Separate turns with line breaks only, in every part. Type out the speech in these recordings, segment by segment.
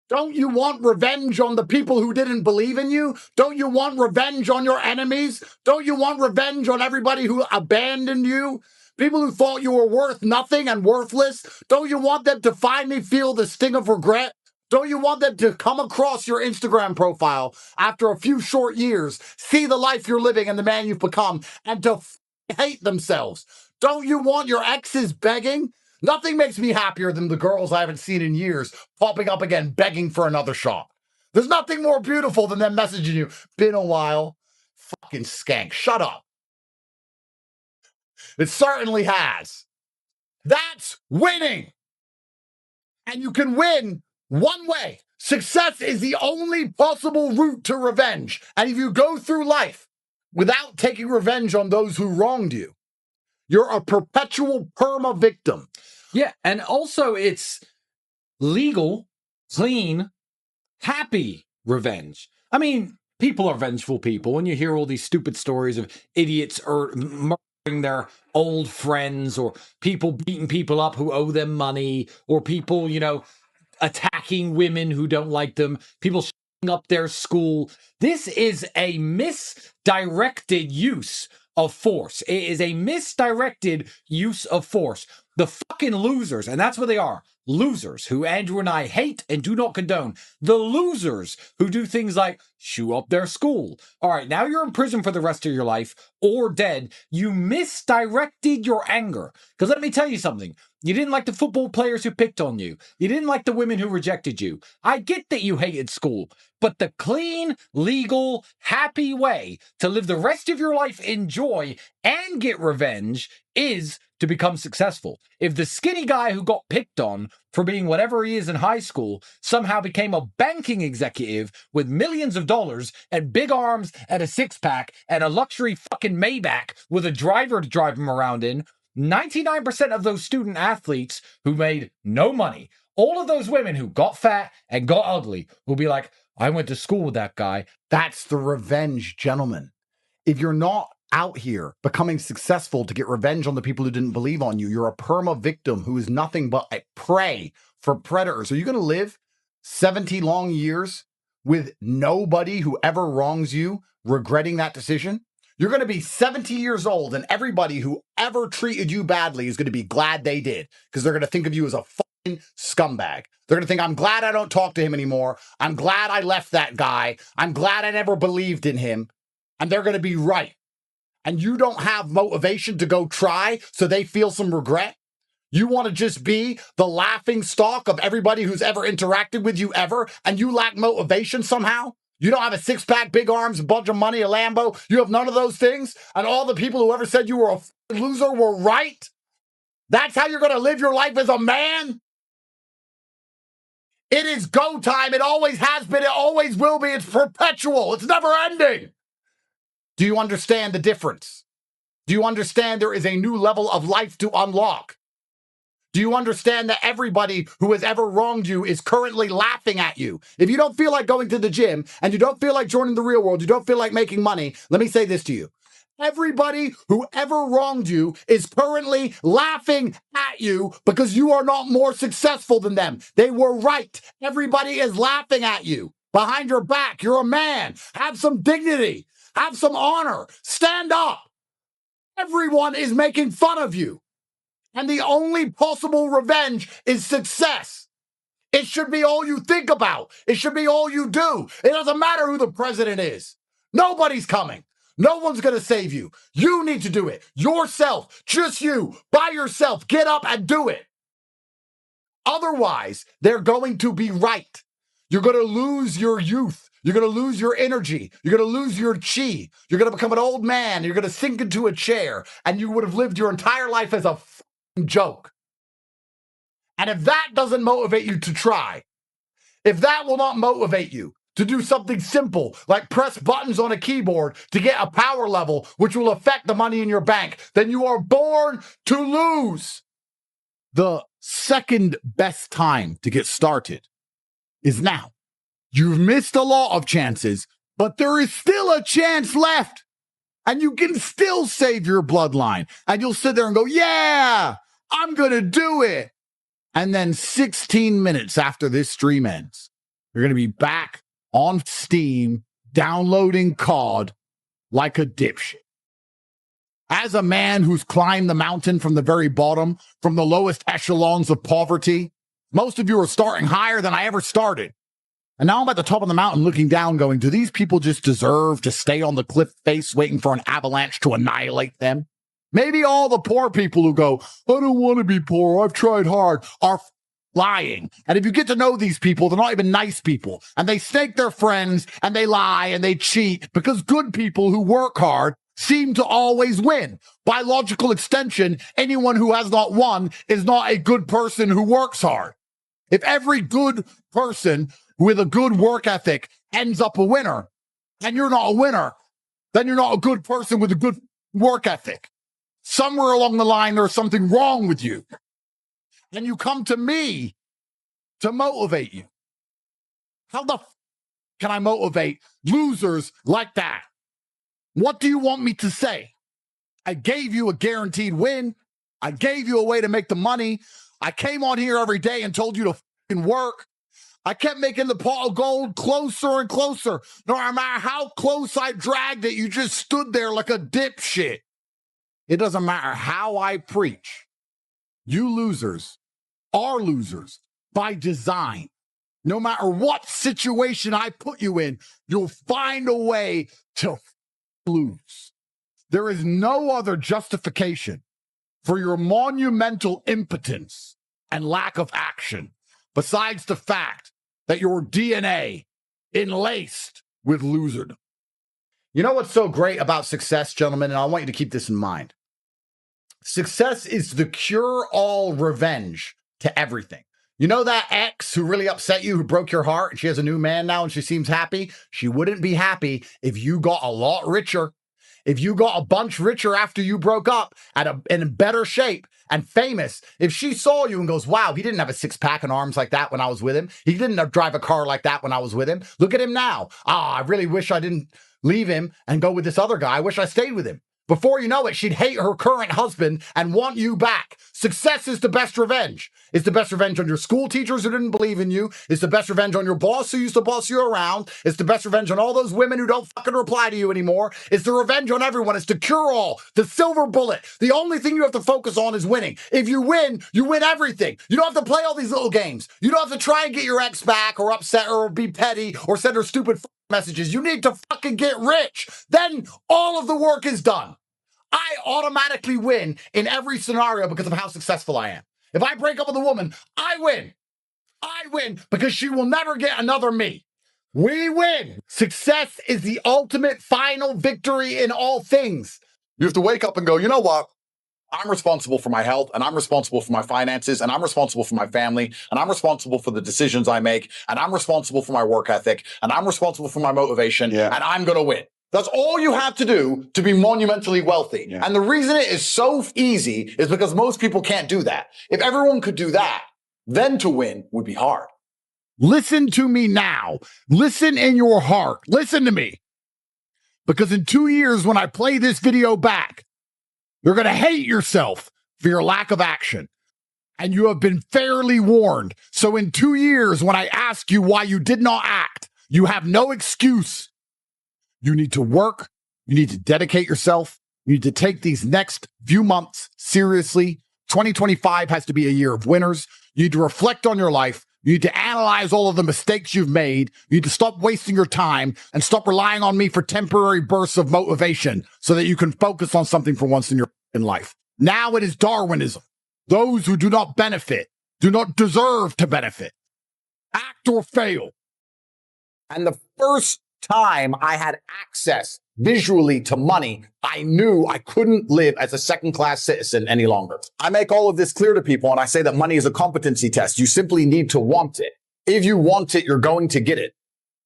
Don't you want revenge on the people who didn't believe in you? Don't you want revenge on your enemies? Don't you want revenge on everybody who abandoned you? People who thought you were worth nothing and worthless? Don't you want them to finally feel the sting of regret? Don't you want them to come across your Instagram profile after a few short years, see the life you're living and the man you've become, and to hate themselves? Don't you want your exes begging? Nothing makes me happier than the girls I haven't seen in years popping up again, begging for another shot. There's nothing more beautiful than them messaging you. Been a while. Fucking skank. Shut up. It certainly has. That's winning. And you can win one way. Success is the only possible route to revenge. And if you go through life without taking revenge on those who wronged you, you're a perpetual perma victim.
Yeah, and also it's legal, clean, happy revenge. I mean, people are vengeful people. When you hear all these stupid stories of idiots or murdering their old friends, or people beating people up who owe them money, or people, attacking women who don't like them, people shutting up their school. This is a misdirected use of force. It is a misdirected use of force. The fucking losers, and that's what they are, losers who Andrew and I hate and do not condone. The losers who do things like shoe up their school. All right, now you're in prison for the rest of your life or dead. You misdirected your anger. Because let me tell you something. You didn't like the football players who picked on you. You didn't like the women who rejected you. I get that you hated school, but the clean, legal, happy way to live the rest of your life in joy and get revenge is to become successful. If the skinny guy who got picked on for being whatever he is in high school somehow became a banking executive with millions of dollars and big arms and a six-pack and a luxury fucking Maybach with a driver to drive him around in, 99% of those student athletes who made no money, all of those women who got fat and got ugly, will be like, I went to school with that guy.
That's the revenge, gentlemen. If you're not out here becoming successful to get revenge on the people who didn't believe on you, you're a perma victim who is nothing but a prey for predators. Are you going to live 70 long years with nobody who ever wrongs you regretting that decision? You're going to be 70 years old and everybody who ever treated you badly is going to be glad they did, because they're going to think of you as a fucking scumbag. They're going to think, I'm glad I don't talk to him anymore. I'm glad I left that guy. I'm glad I never believed in him. And they're going to be right. And you don't have motivation to go try, so they feel some regret. You want to just be the laughing stock of everybody who's ever interacted with you ever, and you lack motivation somehow? You don't have a six-pack, big arms, a bunch of money, a Lambo. You have none of those things, and all the people who ever said you were a loser were right? That's how you're going to live your life as a man? It is go time. It always has been. It always will be. It's perpetual. It's never ending. Do you understand the difference? Do you understand there is a new level of life to unlock? Do you understand that everybody who has ever wronged you is currently laughing at you? If you don't feel like going to the gym and you don't feel like joining the real world, you don't feel like making money, let me say this to you. Everybody who ever wronged you is currently laughing at you because you are not more successful than them. They were right. Everybody is laughing at you. Behind your back, you're a man. Have some dignity. Have some honor. Stand up. Everyone is making fun of you. And the only possible revenge is success. It should be all you think about. It should be all you do. It doesn't matter who the president is. Nobody's coming. No one's going to save you. You need to do it. Yourself. Just you. By yourself. Get up and do it. Otherwise, they're going to be right. You're going to lose your youth. You're going to lose your energy. You're going to lose your chi. You're going to become an old man. You're going to sink into a chair. And you would have lived your entire life as a joke. And if that doesn't motivate you to try, if that will not motivate you to do something simple like press buttons on a keyboard to get a power level which will affect the money in your bank, then you are born to lose. The second best time to get started is now. You've missed a lot of chances, but there is still a chance left. And you can still save your bloodline. And you'll sit there and go, yeah, I'm going to do it. And then 16 minutes after this stream ends, You're going to be back on Steam, downloading COD like a dipshit. As a man who's climbed the mountain from the very bottom, from the lowest echelons of poverty, most of you are starting higher than I ever started. And now I'm at the top of the mountain looking down going, do these people just deserve to stay on the cliff face waiting for an avalanche to annihilate them? Maybe all the poor people who go, I don't want to be poor, I've tried hard, are lying. And if you get to know these people, they're not even nice people. And they snake their friends, and they lie, and they cheat, because good people who work hard seem to always win. By logical extension, anyone who has not won is not a good person who works hard. If every good person with a good work ethic ends up a winner, and you're not a winner, then you're not a good person with a good work ethic. Somewhere along the line, there's something wrong with you. And you come to me to motivate you. How the can I motivate losers like that? What do you want me to say? I gave you a guaranteed win. I gave you a way to make the money. I came on here every day and told you to fucking work. I kept making the pot of gold closer and closer. No matter how close I dragged it, you just stood there like a dipshit. It doesn't matter how I preach. You losers are losers by design. No matter what situation I put you in, you'll find a way to lose. There is no other justification for your monumental impotence and lack of action besides the fact that your DNA enlaced with loserdom. You know what's so great about success, gentlemen, and I want you to keep this in mind. Success is the cure-all revenge to everything. You know that ex who really upset you, who broke your heart, and she has a new man now and she seems happy? She wouldn't be happy if you got a lot richer. If you got a bunch richer after you broke up in better shape and famous, if she saw you and goes, wow, he didn't have a six-pack and arms like that when I was with him. He didn't drive a car like that when I was with him. Look at him now. I really wish I didn't leave him and go with this other guy. I wish I stayed with him. Before you know it, she'd hate her current husband and want you back. Success is the best revenge. It's the best revenge on your school teachers who didn't believe in you. It's the best revenge on your boss who used to boss you around. It's the best revenge on all those women who don't fucking reply to you anymore. It's the revenge on everyone. It's the cure-all, the silver bullet. The only thing you have to focus on is winning. If you win everything. You don't have to play all these little games. You don't have to try and get your ex back or upset her or be petty or send her stupid messages. You need to fucking get rich. Then all of the work is done. I automatically win in every scenario because of how successful I am. If I break up with a woman, I win. I win because she will never get another me. We win. Success is the ultimate final victory in all things. You have to wake up and go, you know what? I'm responsible for my health, and I'm responsible for my finances, and I'm responsible for my family, and I'm responsible for the decisions I make, and I'm responsible for my work ethic, and I'm responsible for my motivation, and I'm going to win. That's all you have to do to be monumentally wealthy. Yeah. And the reason it is so easy is because most people can't do that. If everyone could do that, then to win would be hard. Listen to me now. Listen in your heart. Listen to me. Because in 2 years, when I play this video back, you're going to hate yourself for your lack of action. And you have been fairly warned. So in 2 years, when I ask you why you did not act, you have no excuse. You need to work. You need to dedicate yourself. You need to take these next few months seriously. 2025 has to be a year of winners. You need to reflect on your life. You need to analyze all of the mistakes you've made. You need to stop wasting your time and stop relying on me for temporary bursts of motivation so that you can focus on something for once in your life. Now it is Darwinism. Those who do not benefit do not deserve to benefit. Act or fail. And the first time I had access visually to money, I knew I couldn't live as a second-class citizen any longer. I make all of this clear to people, and I say that money is a competency test. You simply need to want it. If you want it, you're going to get it.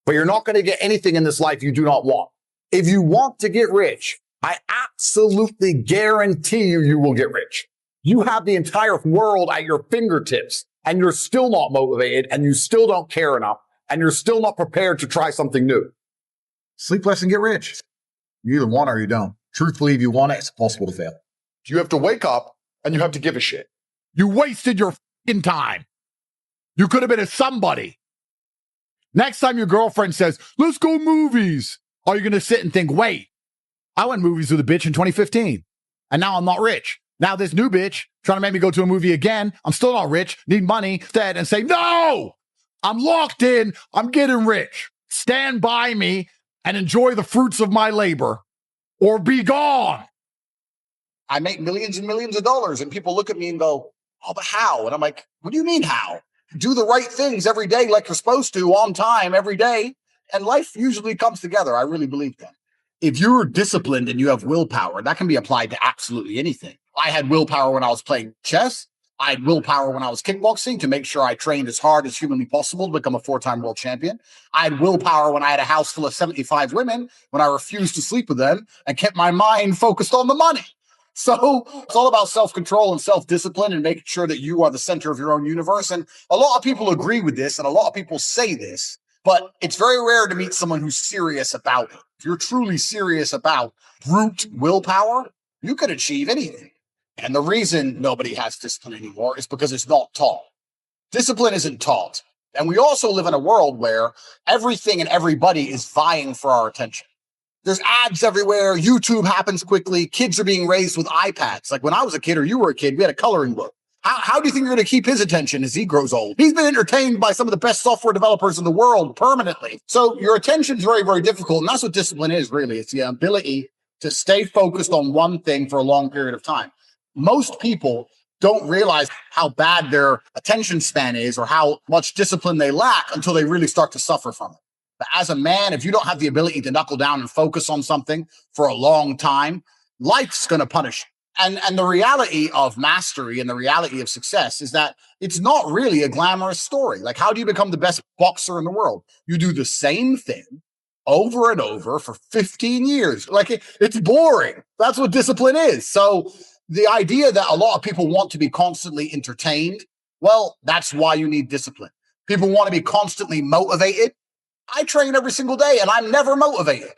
But you're not going to get anything in this life you do not want. If you want to get rich, I absolutely guarantee you will get rich. You have the entire world at your fingertips, and you're still not motivated, and you still don't care enough, and you're still not prepared to try something new. Sleep less and get rich. You either want it or you don't. Truthfully, if you want it, it's possible to fail. You have to wake up and you have to give a shit. You wasted your fucking time. You could have been a somebody. Next time your girlfriend says, let's go movies, are you going to sit and think, wait, I went movies with a bitch in 2015 and now I'm not rich. Now this new bitch trying to make me go to a movie again. I'm still not rich, need money instead, and say, no, I'm locked in. I'm getting rich. Stand by me and enjoy the fruits of my labor or be gone.
I make millions and millions of dollars and people look at me and go, oh, but how? And I'm like, what do you mean how? Do the right things every day like you're supposed to, on time, every day, and life usually comes together. I really believe that. If you're disciplined and you have willpower, that can be applied to absolutely anything. I had willpower when I was playing chess. I had willpower when I was kickboxing to make sure I trained as hard as humanly possible to become a 4-time world champion. I had willpower when I had a house full of 75 women, when I refused to sleep with them and kept my mind focused on the money. So it's all about self-control and self-discipline and making sure that you are the center of your own universe. And a lot of people agree with this and a lot of people say this, but it's very rare to meet someone who's serious about it. If you're truly serious about brute willpower, you could achieve anything. And the reason nobody has discipline anymore is because it's not taught. Discipline isn't taught. And we also live in a world where everything and everybody is vying for our attention. There's ads everywhere. YouTube happens quickly. Kids are being raised with iPads. Like when I was a kid or you were a kid, we had a coloring book. How do you think you're going to keep his attention as he grows old? He's been entertained by some of the best software developers in the world permanently. So your attention is very, very difficult. And that's what discipline is, really. It's the ability to stay focused on one thing for a long period of time. Most people don't realize how bad their attention span is or how much discipline they lack until they really start to suffer from it. But as a man, if you don't have the ability to knuckle down and focus on something for a long time, life's going to punish you. And the reality of mastery and the reality of success is that it's not really a glamorous story. Like, how do you become the best boxer in the world? You do the same thing over and over for 15 years. Like, it's boring. That's what discipline is. So the idea that a lot of people want to be constantly entertained, well, that's why you need discipline. People want to be constantly motivated. I train every single day and I'm never motivated,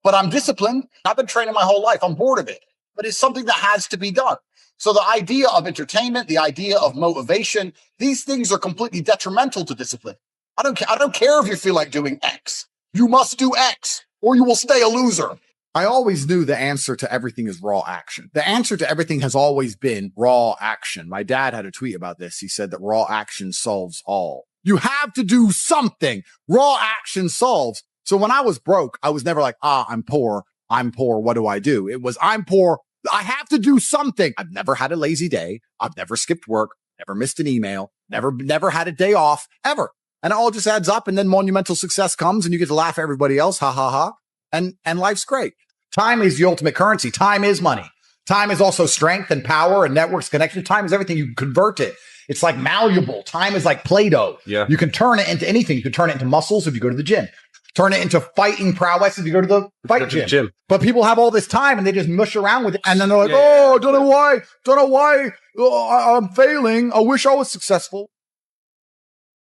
but I'm disciplined. I've been training my whole life. I'm bored of it, but it's something that has to be done. So the idea of entertainment, the idea of motivation, these things are completely detrimental to discipline. I don't care if you feel like doing X. You must do X or you will stay a loser.
I always knew the answer to everything is raw action. The answer to everything has always been raw action. My dad had a tweet about this. He said that raw action solves all. You have to do something. Raw action solves. So when I was broke, I was never like, I'm poor. What do I do? It was, I'm poor. I have to do something. I've never had a lazy day. I've never skipped work, never missed an email, never had a day off ever. And it all just adds up. And then monumental success comes and you get to laugh at everybody else. Ha ha ha. And life's great. Time is the ultimate currency. Time is money. Time is also strength and power and networks connection. Time is everything. You can convert it. It's like malleable. Time is like Play-Doh.
Yeah.
You can turn it into anything. You can turn it into muscles if you go to the gym. Turn it into fighting prowess if you go to the fight gym. But people have all this time and they just mush around with it. And then they're like, don't know why. I'm failing. I wish I was successful.